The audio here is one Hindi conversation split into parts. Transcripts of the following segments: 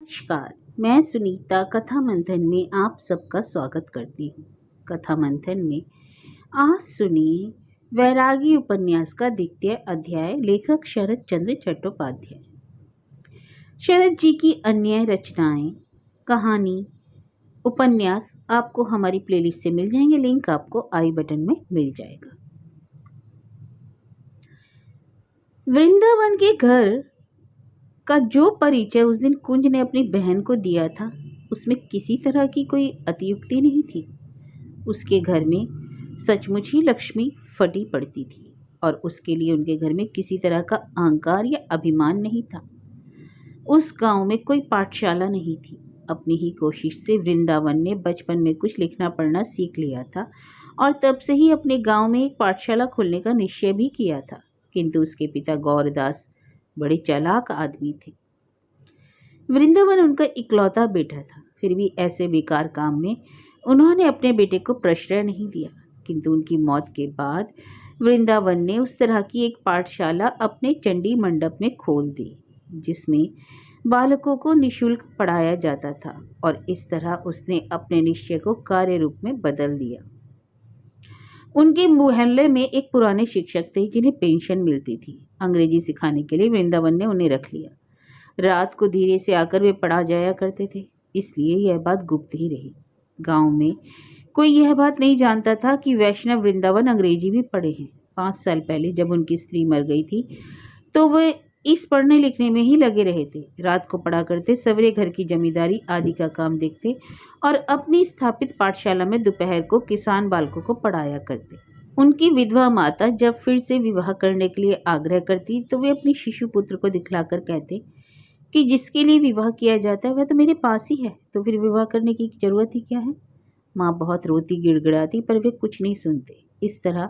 नमस्कार, मैं सुनीता कथा मंथन में आप सबका स्वागत करती हूँ। कथा मंथन में आज सुनिए वैरागी उपन्यास का द्वितीय अध्याय। लेखक शरद चंद्र चट्टोपाध्याय। शरद जी की अन्य रचनाएं, कहानी, उपन्यास आपको हमारी प्लेलिस्ट से मिल जाएंगे। लिंक आपको आई बटन में मिल जाएगा। वृंदावन के घर का जो परिचय उस दिन कुंज ने अपनी बहन को दिया था, उसमें किसी तरह की कोई अतियुक्ति नहीं थी। उसके घर में सचमुच ही लक्ष्मी फटी पड़ती थी और उसके लिए उनके घर में किसी तरह का अहंकार या अभिमान नहीं था। उस गांव में कोई पाठशाला नहीं थी। अपनी ही कोशिश से वृंदावन ने बचपन में कुछ लिखना पढ़ना सीख लिया था और तब से ही अपने गांव में एक पाठशाला खोलने का निश्चय भी किया था। किंतु उसके पिता गौरदास बड़े चालाक आदमी थे। वृंदावन उनका इकलौता बेटा था, फिर भी ऐसे बेकार काम में उन्होंने अपने बेटे को प्रश्रय नहीं दिया। किंतु उनकी मौत के बाद वृंदावन ने उस तरह की एक पाठशाला अपने चंडी मंडप में खोल दी, जिसमें बालकों को निःशुल्क पढ़ाया जाता था। और इस तरह उसने अपने निश्चय को कार्य रूप में बदल दिया। उनके मोहल्ले में एक पुराने शिक्षक थे जिन्हें पेंशन मिलती थी। अंग्रेजी सिखाने के लिए वृंदावन ने उन्हें रख लिया। रात को धीरे से आकर वे पढ़ा जाया करते थे, इसलिए यह बात गुप्त ही रही। गांव में कोई यह बात नहीं जानता था कि वैष्णव वृंदावन अंग्रेजी भी पढ़े हैं। 5 साल पहले जब उनकी स्त्री मर गई थी तो वे इस पढ़ने लिखने में ही लगे रहे थे। रात को पढ़ा करते, सवेरे घर की जमींदारी आदि का काम देखते और अपनी स्थापित पाठशाला में दोपहर को किसान बालकों को पढ़ाया करते। उनकी विधवा माता जब फिर से विवाह करने के लिए आग्रह करती तो वे अपने शिशु पुत्र को दिखलाकर कहते कि जिसके लिए विवाह किया जाता है वह तो मेरे पास ही है, तो फिर विवाह करने की जरूरत ही क्या है। माँ बहुत रोती गिड़गिड़ाती, पर वे कुछ नहीं सुनते। इस तरह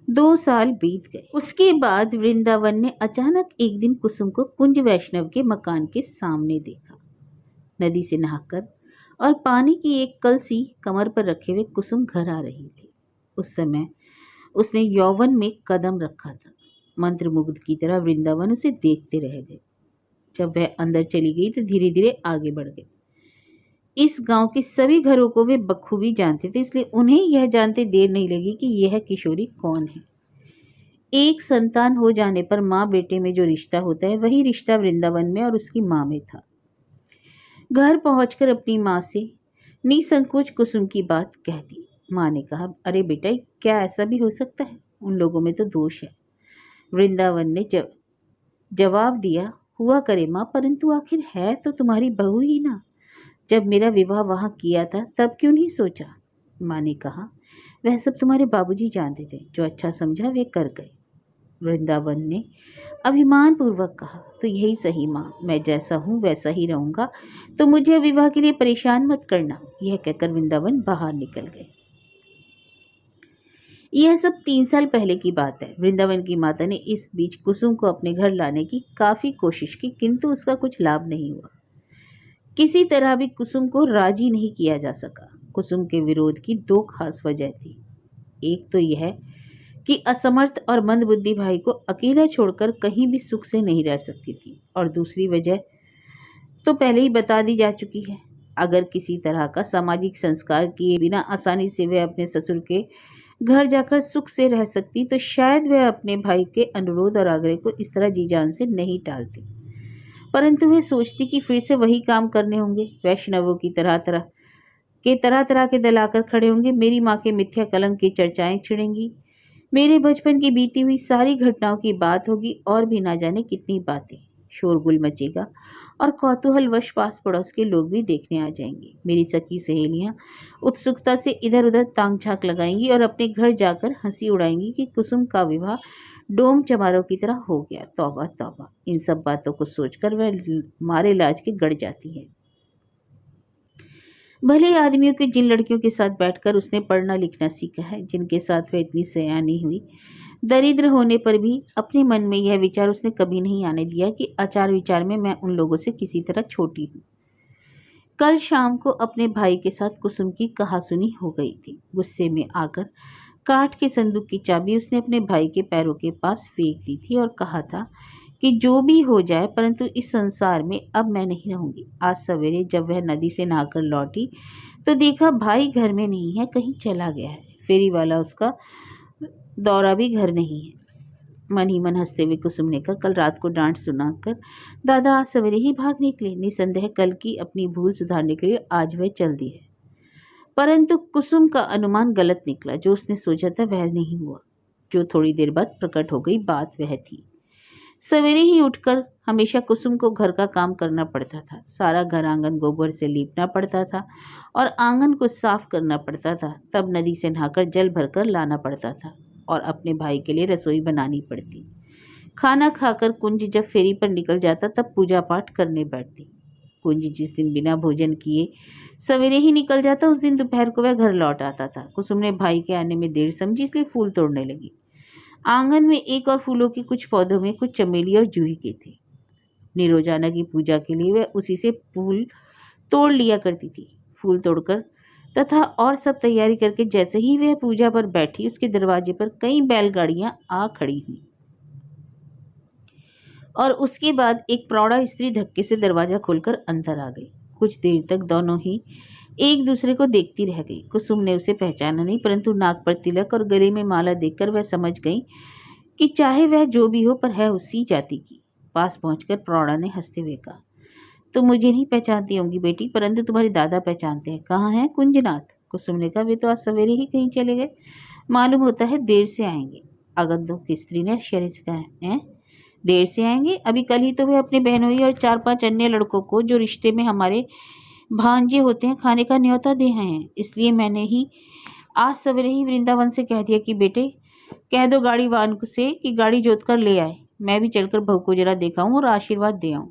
2 साल बीत गए। उसके बाद वृंदावन ने अचानक एक दिन कुसुम को कुंज वैष्णव के मकान के सामने देखा। नदी से नहाकर और पानी की एक कलसी कमर पर रखे हुए कुसुम घर आ रही थी। उस समय उसने यौवन में कदम रखा था। मंत्रमुग्ध की तरह वृंदावन उसे देखते रह गए। जब वह अंदर चली गई तो धीरे धीरे आगे बढ़ गए। इस गांव के सभी घरों को वे बखूबी जानते थे, इसलिए उन्हें यह जानते देर नहीं लगी कि यह किशोरी कौन है। एक संतान हो जाने पर माँ बेटे में जो रिश्ता होता है, वही रिश्ता वृंदावन में और उसकी माँ में था। घर पहुंचकर अपनी माँ से निसंकोच कुसुम की बात कह दी। माँ ने कहा, अरे बेटा, क्या ऐसा भी हो सकता है? उन लोगों में तो दोष है। वृंदावन ने जवाब दिया, हुआ करे माँ, परंतु आखिर है तो तुम्हारी बहू ही ना। जब मेरा विवाह वहाँ किया था तब क्यों नहीं सोचा? माँ ने कहा, वह सब तुम्हारे बाबूजी जानते थे, जो अच्छा समझा वे कर गए। वृंदावन ने अभिमान पूर्वक कहा, तो यही सही माँ, मैं जैसा हूँ वैसा ही रहूँगा, तो मुझे विवाह के लिए परेशान मत करना। यह कहकर वृंदावन बाहर निकल गए। यह सब 3 साल पहले की बात है। वृंदावन की माता ने इस बीच कुसुम को अपने घर लाने की काफ़ी कोशिश की, किंतु उसका कुछ लाभ नहीं हुआ। किसी तरह भी कुसुम को राजी नहीं किया जा सका। कुसुम के विरोध की 2 खास वजह थी। एक तो यह कि असमर्थ और मंदबुद्धि भाई को अकेला छोड़कर कहीं भी सुख से नहीं रह सकती थी, और दूसरी वजह तो पहले ही बता दी जा चुकी है। अगर किसी तरह का सामाजिक संस्कार किए बिना आसानी से वह अपने ससुर के घर जाकर सुख से रह सकती, तो शायद वह अपने भाई के अनुरोध और आग्रह को इस तरह जी जान से नहीं टालती। परंतु वह सोचती कि फिर से वही काम करने होंगे। वैष्णवों की तरह तरह के दल आकर खड़े होंगे। मेरी माँ के मिथ्या कलंक की चर्चाएं छिड़ेंगी। मेरे बचपन की बीती हुई सारी घटनाओं की बात होगी, और भी ना जाने कितनी बातें। शोरगुल मचेगा और कौतूहलवश पास पड़ोस के लोग भी देखने आ जाएंगे। मेरी सखी सहेलियां उत्सुकता से इधर उधर ताक झांक लगाएंगी और अपने घर जाकर हंसी उड़ाएंगी कि कुसुम का विवाह डोम चमारों की तरह हो गया। तौबा तौबा, इन सब बातों को सोचकर वह मारे लाज के गड़ जाती है। भले आदमियों के जिन लड़कियों के साथ बैठकर उसने पढ़ना लिखना सीखा है, जिनके साथ वह इतनी सयानी हुई, दरिद्र होने पर भी अपने मन में यह विचार उसने कभी नहीं आने दिया कि आचार विचार में मैं उन लोगों से किसी तरह छोटी हूँ। कल शाम को अपने भाई के साथ कुसुम की कहासुनी हो गई थी। गुस्से में आकर काठ के संदूक की चाबी उसने अपने भाई के पैरों के पास फेंक दी थी और कहा था कि जो भी हो जाए परंतु इस संसार में अब मैं नहीं रहूंगी। आज सवेरे जब वह नदी से नहाकर लौटी तो देखा भाई घर में नहीं है, कहीं चला गया है। फेरी वाला उसका दौरा भी घर नहीं है। मन ही मन हंसते हुए कुसुम ने कहा, कल रात को डांट सुनाकर दादा आज सवेरे ही भाग निकले। निसंदेह कल की अपनी भूल सुधारने के लिए आज वह चल दी है। परंतु कुसुम का अनुमान गलत निकला। जो उसने सोचा था वह नहीं हुआ। जो थोड़ी देर बाद प्रकट हो गई बात वह थी। सवेरे ही उठकर हमेशा कुसुम को घर का काम करना पड़ता था। सारा घर आंगन गोबर से लीपना पड़ता था और आंगन को साफ करना पड़ता था। तब नदी से नहाकर जल भरकर लाना पड़ता था और अपने भाई के लिए रसोई बनानी पड़ती। खाना खाकर कुंज जब फेरी पर निकल जाता तब पूजा पाठ करने बैठती। कुंज जिस दिन बिना भोजन किए सवेरे ही निकल जाता उस दिन दोपहर को वह घर लौट आता था। कुसुम ने भाई के आने में देर समझी, इसलिए फूल तोड़ने लगी। आंगन में एक और फूलों के कुछ पौधों में कुछ चमेली और जूही के थे। निरोजाना की पूजा के लिए वह उसी से फूल तोड़ लिया करती थी। फूल तोड़कर तथा और सब तैयारी करके जैसे ही वह पूजा पर बैठी उसके दरवाजे पर कई बैलगाड़ियां आ खड़ी हुई और उसके बाद एक प्रौढ़ा स्त्री धक्के से दरवाजा खोलकर अंदर आ गई। कुछ देर तक दोनों ही एक दूसरे को देखती रह गई। कुसुम ने उसे पहचाना नहीं, परंतु नाक पर तिलक और गले में माला देखकर वह समझ गई कि चाहे वह जो भी हो पर है उसी जाति की। पास पहुंचकर प्रौढ़ा ने हंसते हुए कहा, तुम मुझे नहीं पहचानती होंगी बेटी, परंतु तुम्हारे दादा पहचानते हैं। कहाँ हैं कुंजनाथ? कुसुम ने कहा, वे तो आज सवेरे ही कहीं चले गए, मालूम होता है देर से आएंगे। आगंतुक स्त्री ने आश्चर्य से कहा, हैं देर से आएंगे? अभी कल ही तो वे अपने बहनोई और 4-5 अन्य लड़कों को जो रिश्ते में हमारे भांजे होते हैं खाने का न्योता दे हैं। इसलिए मैंने ही आज सवेरे ही वृंदावन से कह दिया कि बेटे कह दो गाड़ी वाहन से कि गाड़ी जोत कर ले आए। मैं भी चलकर बहू को जरा दिखाऊं और आशीर्वाद दे आऊं।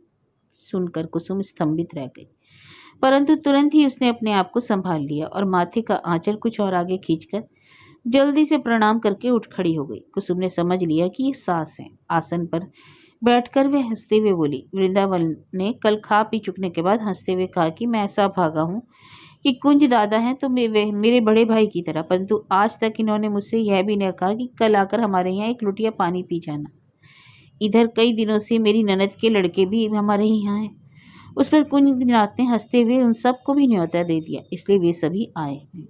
सुनकर कुसुम स्तंभित रह गई, परंतु तुरंत ही उसने अपने आप को संभाल लिया और माथे का आंचल कुछ और आगे खींचकर जल्दी से प्रणाम करके उठ खड़ी हो गई। कुसुम ने समझ लिया कि ये सास है। आसन पर बैठकर वे हंसते हुए बोली, वृंदावन ने कल खा पी चुकने के बाद हंसते हुए कहा कि मैं ऐसा भागा हूँ कि कुंज दादा हैं तो मेरे बड़े भाई की तरह, परंतु आज तक इन्होंने मुझसे यह भी नहीं कहा कि कल आकर हमारे यहाँ एक लुटिया पानी पी जाना। इधर कई दिनों से मेरी ननद के लड़के भी हमारे यहाँ हैं। उस पर कुंजनाथ ने हंसते हुए उन सबको भी न्योता दे दिया, इसलिए वे सभी आए हैं।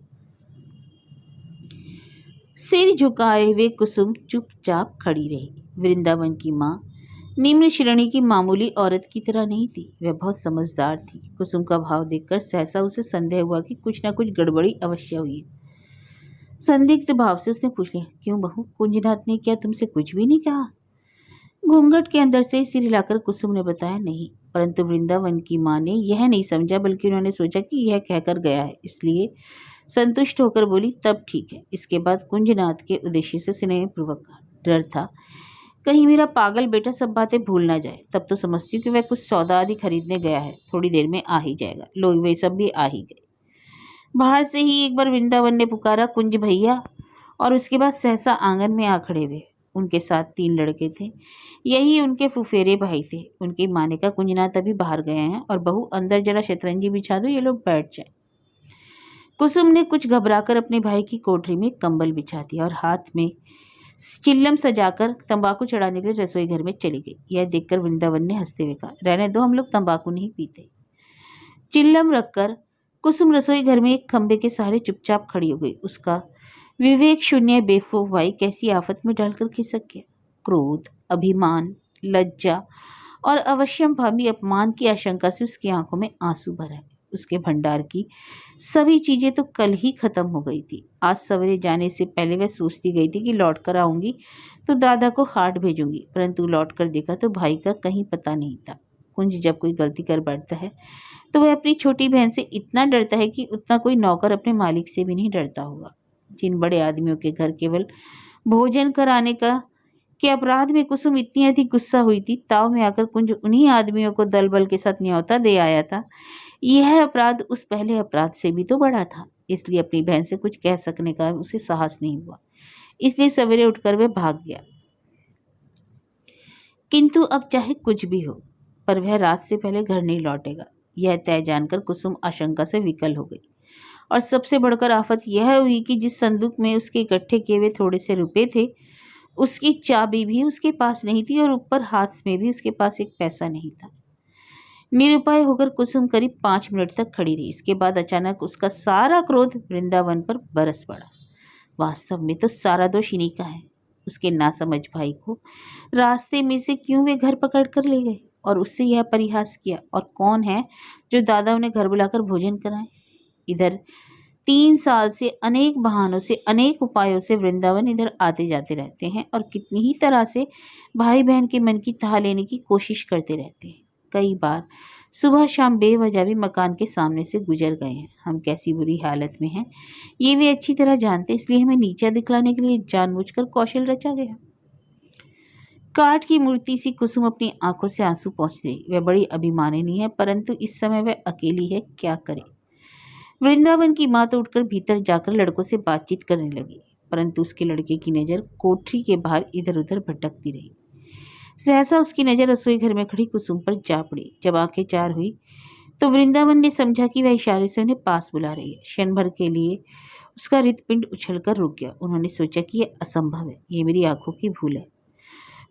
सिर झुकाए हुए कुसुम चुपचाप खड़ी रही। वृंदावन की माँ निम्न श्रेणी की मामूली औरत की तरह नहीं थी, वह बहुत समझदार थी। कुसुम का भाव देखकर सहसा उसे संदेह हुआ कि कुछ न कुछ गड़बड़ी अवश्य हुई है। संदिग्ध भाव से उसने पूछ लिया, क्यों बहू, कुंजनाथ ने क्या तुमसे कुछ भी नहीं कहा? घूंघट के अंदर से सिर हिलाकर कुसुम ने बताया, नहीं। परंतु वृंदावन की माँ ने यह नहीं समझा, बल्कि उन्होंने सोचा कि यह कहकर गया है, इसलिए संतुष्ट होकर बोली, तब ठीक है। इसके बाद कुंजनाथ के उद्देश्य से स्नेहपूर्वक कहा, डर था कहीं मेरा पागल बेटा सब बातें भूल ना जाए। तब तो समझती हूँ कि वह कुछ सौदा आदि खरीदने गया है, थोड़ी देर में आ ही जाएगा। लोग वे सब भी आ ही गए। बाहर से ही एक बार वृंदावन ने पुकारा, कुंज भैया, और उसके बाद सहसा आंगन में आ खड़े हुए। उनके साथ 3 लड़के थे, यही उनके फुफेरे भाई थे। उनकी माँ ने कहा, कुंजनाथ अभी बाहर गए हैं और बहू अंदर जरा शतरंजी बिछा दो, ये लोग बैठ जाए। कुसुम ने कुछ घबराकर अपने भाई की कोठरी में कंबल बिछा दिया और हाथ में चिल्लम सजाकर तंबाकू चढ़ाने के लिए रसोई घर में चली गई। यह देखकर वृंदावन ने हंसते हुए कहा, रहने दो, हम लोग तंबाकू नहीं पीते। चिल्लम रखकर कुसुम रसोई घर में एक खंबे के सहारे चुपचाप खड़ी हो गई। उसका विवेक शून्य बेवकूफ भाई कैसी आफत में डालकर खिसक गया। क्रोध, अभिमान, लज्जा और अवश्यंभावी अपमान की आशंका से उसकी आंखों में आंसू भर आए। उसके भंडार की सभी चीजें तो कल ही खत्म हो गई थी। आज सवेरे जाने से पहले वह सोचती गई थी कि लौट कर आऊंगी तो दादा को हाट भेजूंगी, परंतु लौट कर देखा तो भाई का कहीं पता नहीं था। कुंज जब कोई गलती कर बैठता है तो वह अपनी छोटी बहन से इतना डरता है कि उतना कोई नौकर अपने मालिक से भी नहीं डरता होगा। जिन बड़े आदमियों के घर केवल भोजन कराने का के अपराध में कुसुम इतनी अधिक गुस्सा हुई थी, ताव में आकर कुंज उन्हीं आदमियों को दल बल के साथ न्योता दे आया था। यह अपराध उस पहले अपराध से भी तो बड़ा था, इसलिए अपनी बहन से कुछ कह सकने का उसे साहस नहीं हुआ। इसलिए सवेरे उठकर वह भाग गया। किंतु अब चाहे कुछ भी हो, पर वह रात से पहले घर नहीं लौटेगा, यह तय जानकर कुसुम आशंका से विकल हो गई। और सबसे बढ़कर आफत यह हुई कि जिस संदूक में उसके इकट्ठे किए हुए थोड़े से रुपए थे, उसकी चाबी भी उसके पास नहीं थी और ऊपर हाथ में भी उसके पास एक पैसा नहीं था। निरुपाय होकर कुसुम करीब 5 मिनट तक खड़ी रही। इसके बाद अचानक उसका सारा क्रोध वृंदावन पर बरस पड़ा। वास्तव में तो सारा दोष इन्हीं का है। उसके नासमझ भाई को रास्ते में से क्यों वे घर पकड़ कर ले गए और उससे यह परिहास किया, और कौन है जो दादा उन्हें घर बुलाकर भोजन कराए। इधर 3 साल से अनेक बहानों से, अनेक उपायों से वृंदावन इधर आते जाते रहते हैं और कितनी ही तरह से भाई बहन के मन की थाह लेने की कोशिश करते रहते हैं। कई बार सुबह शाम बेवजह भी मकान के सामने से गुजर गए हैं। हम कैसी बुरी हालत में हैं ये वे अच्छी तरह जानते, इसलिए हमें नीचा दिखलाने के लिए जानबूझकर कौशल रचा गया। काठ की मूर्ति सी कुसुम अपनी आंखों से आंसू पोंछ रही। वह बड़ी अभिमानिनी है, परंतु इस समय वह अकेली है, क्या करे। वृंदावन की माँ तो उठकर भीतर जाकर लड़कों से बातचीत करने लगी, परंतु उसके लड़के की नज़र कोठरी के बाहर इधर उधर भटकती रही। सहसा उसकी नज़र रसोई घर में खड़ी कुसुम पर जा पड़ी। जब आंखें चार हुई तो वृंदावन ने समझा कि वह इशारे से उन्हें पास बुला रही है। क्षण भर के लिए उसका हृदपिंड उछलकर रुक गया। उन्होंने सोचा कि यह असंभव है, ये मेरी आंखों की भूल है।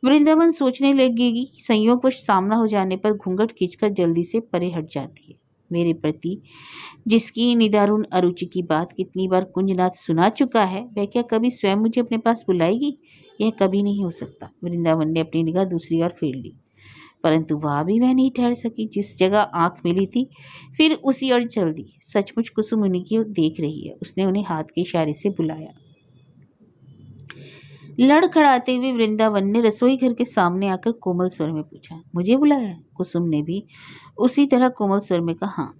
वृंदावन सोचने लगेगी कि संयोगवश सामना हो जाने पर घूंघट खींचकर जल्दी से परे हट जाती है। मेरे प्रति जिसकी निदारुण अरुचि की बात कितनी बार कुंजनाथ सुना चुका है, वह क्या कभी स्वयं मुझे अपने पास बुलाएगी? यह कभी नहीं हो सकता। वृंदावन ने अपनी निगाह दूसरी ओर फेर ली, परंतु वहां भी वह नहीं ठहर सकी। जिस जगह आंख मिली थी फिर उसी ओर चल दी। सचमुच कुसुम उन्हीं की ओर देख रही है। उसने उन्हें हाथ के इशारे से बुलाया। लड़खड़ाते हुए वृंदावन ने रसोई घर के सामने आकर कोमल स्वर में पूछा, मुझे बुलाया है? कुसुम ने भी उसी तरह कोमल स्वर में कहा, हाँ।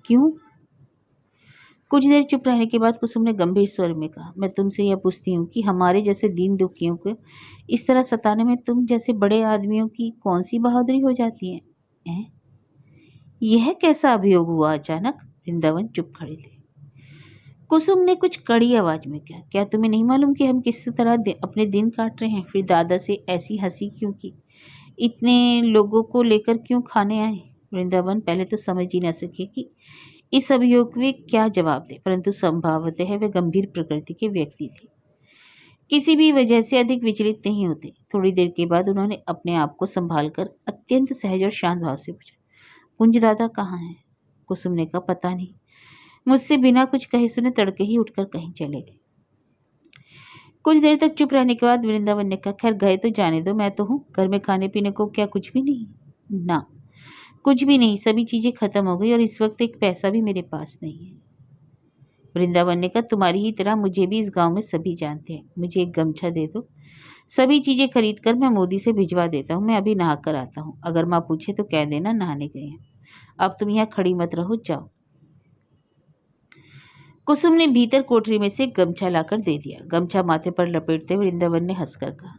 क्यों? कुछ देर चुप रहने के बाद कुसुम ने गंभीर स्वर में कहा, मैं तुमसे यह पूछती हूँ कि हमारे जैसे दीन दुखियों को इस तरह सताने में तुम जैसे बड़े आदमियों की कौन सी बहादुरी हो जाती है? यह कैसा अभियोग हुआ अचानक? वृंदावन चुप खड़े थे। कुसुम ने कुछ कड़ी आवाज में कहा, क्या तुम्हें नहीं मालूम कि हम किस तरह अपने दिन काट रहे हैं? फिर दादा से ऐसी हंसी क्यों की? इतने लोगों को लेकर क्यों खाने आए? वृंदावन पहले तो समझ ही न सके कि इस अभियोग में क्या जवाब दे, परंतु संभवतः वे गंभीर प्रकृति के व्यक्ति थे, किसी भी वजह से अधिक विचलित नहीं होते। थोड़ी देर के बाद उन्होंने अपने आप को संभालकर अत्यंत सहज और शांत भाव से पूछा, कुंज दादा कहाँ हैं? कुसुम ने कहा, पता नहीं, मुझसे बिना कुछ कहे सुने तड़के ही उठकर कहीं चले गए। कुछ देर तक चुप रहने के बाद वृंदावन ने कहा, खैर गए तो जाने दो, मैं तो हूँ। घर में खाने पीने को क्या कुछ भी नहीं? ना, कुछ भी नहीं, सभी चीजें खत्म हो गई और इस वक्त एक पैसा भी मेरे पास नहीं है। वृंदावन ने कहा, तुम्हारी ही तरह मुझे भी इस गांव में सभी जानते हैं। मुझे एक गमछा दे दो, सभी चीजें खरीद कर मैं मोदी से भिजवा देता हूँ। मैं अभी नहा कर आता हूँ। अगर माँ पूछे तो कह देना नहाने गए हैं। अब तुम यहाँ खड़ी मत रहो, जाओ। कुसुम ने भीतर कोठरी में से गमछा लाकर दे दिया। गमछा माथे पर लपेटते हुए वृंदावन ने हंसकर कहा,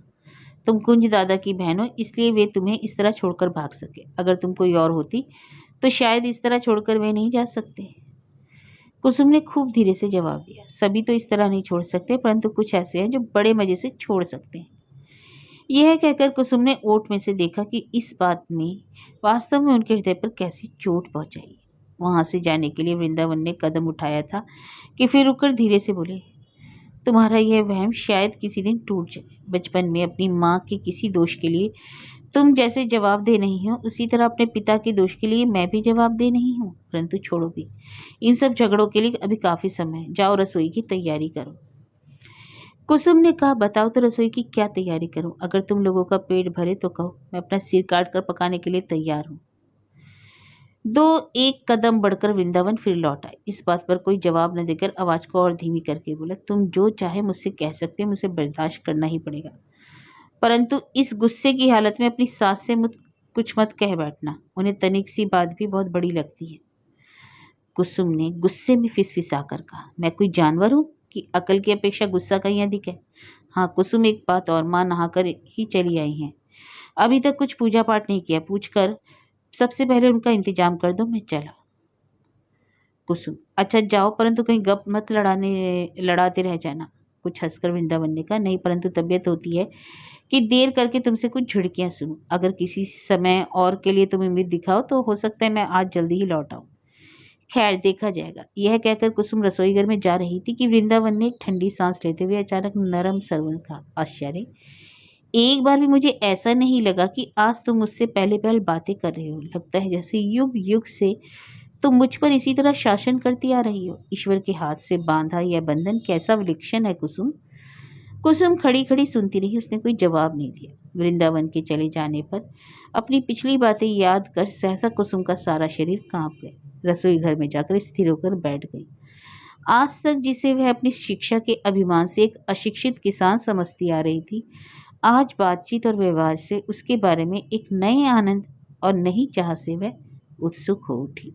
तुम कुंज दादा की बहन हो, इसलिए वे तुम्हें इस तरह छोड़कर भाग सके। अगर तुम कोई और होती तो शायद इस तरह छोड़कर वे नहीं जा सकते। कुसुम ने खूब धीरे से जवाब दिया, सभी तो इस तरह नहीं छोड़ सकते, परंतु कुछ ऐसे हैं जो बड़े मजे से छोड़ सकते हैं। यह कहकर कुसुम ने ओट में से देखा कि इस बात ने वास्तव में उनके हृदय पर कैसी चोट पहुंचाई। वहां से जाने के लिए वृंदावन ने कदम उठाया था कि फिर रुककर धीरे से बोले, तुम्हारा यह वहम शायद किसी दिन टूट जाए। बचपन में अपनी माँ के किसी दोष के लिए तुम जैसे जवाबदेह नहीं हो, उसी तरह अपने पिता के दोष के लिए मैं भी जवाबदेह नहीं हूँ। परंतु छोड़ो भी इन सब झगड़ों के लिए, अभी काफी समय है। जाओ रसोई की तैयारी करो। कुसुम ने कहा, बताओ तो रसोई की क्या तैयारी करूं? अगर तुम लोगों का पेट भरे तो कहो, मैं अपना सिर काट कर पकाने के लिए तैयार हूँ। एक कदम बढ़कर वृंदावन फिर लौट आए। इस बात पर कोई जवाब न देकर आवाज को और धीमी करके बोला, तुम जो चाहे मुझसे कह सकते, मुझे बर्दाश्त करना ही पड़ेगा, परंतु इस गुस्से की हालत में अपनी सास से कुछ मत कह बैठना। उन्हें तनिक सी बात भी बहुत बड़ी लगती है। कुसुम ने गुस्से में फिसफिसा कर कहा, मैं कोई जानवर हूँ कि अकल की अपेक्षा गुस्सा कहीं अधिक है? हाँ कुसुम, एक बात और, माँ नहाकर ही चली आई हैं, अभी तक कुछ पूजा पाठ नहीं किया। पूछकर सबसे पहले उनका इंतजाम कर दो, मैं चला। कुसुम, अच्छा जाओ, परंतु कहीं गप मत लड़ाते रह जाना। कुछ हंसकर वृंदावन ने कहा, नहीं, परंतु तबीयत होती है कि देर करके तुमसे कुछ झुड़कियां सुनूं। अगर किसी समय और के लिए तुम उम्मीद दिखाओ तो हो सकता है मैं आज जल्दी ही लौट आऊं। खैर देखा जाएगा। यह कहकर कुसुम रसोई घर में जा रही थी कि वृंदावन ने एक ठंडी सांस लेते हुए अचानक नरम स्वर कहा, आश्चर्य, एक बार भी मुझे ऐसा नहीं लगा कि आज तुम मुझसे पहले पहल बातें कर रहे हो। लगता है जैसे युग युग से तुम मुझ पर इसी तरह शासन करती आ रही हो। ईश्वर के हाथ से बांधा यह बंधन कैसा विलक्षण है कुसुम। कुसुम खड़ी खड़ी सुनती रही, उसने कोई जवाब नहीं दिया। वृंदावन के चले जाने पर अपनी पिछली बातें याद कर सहसा कुसुम का सारा शरीर कांप गया। रसोई घर में जाकर स्थिर होकर बैठ गई। आज तक जिसे वह अपनी शिक्षा के अभिमान से एक अशिक्षित किसान समझती आ रही थी, आज बातचीत और व्यवहार से उसके बारे में एक नए आनंद और नई चाह से वह उत्सुक हो उठी।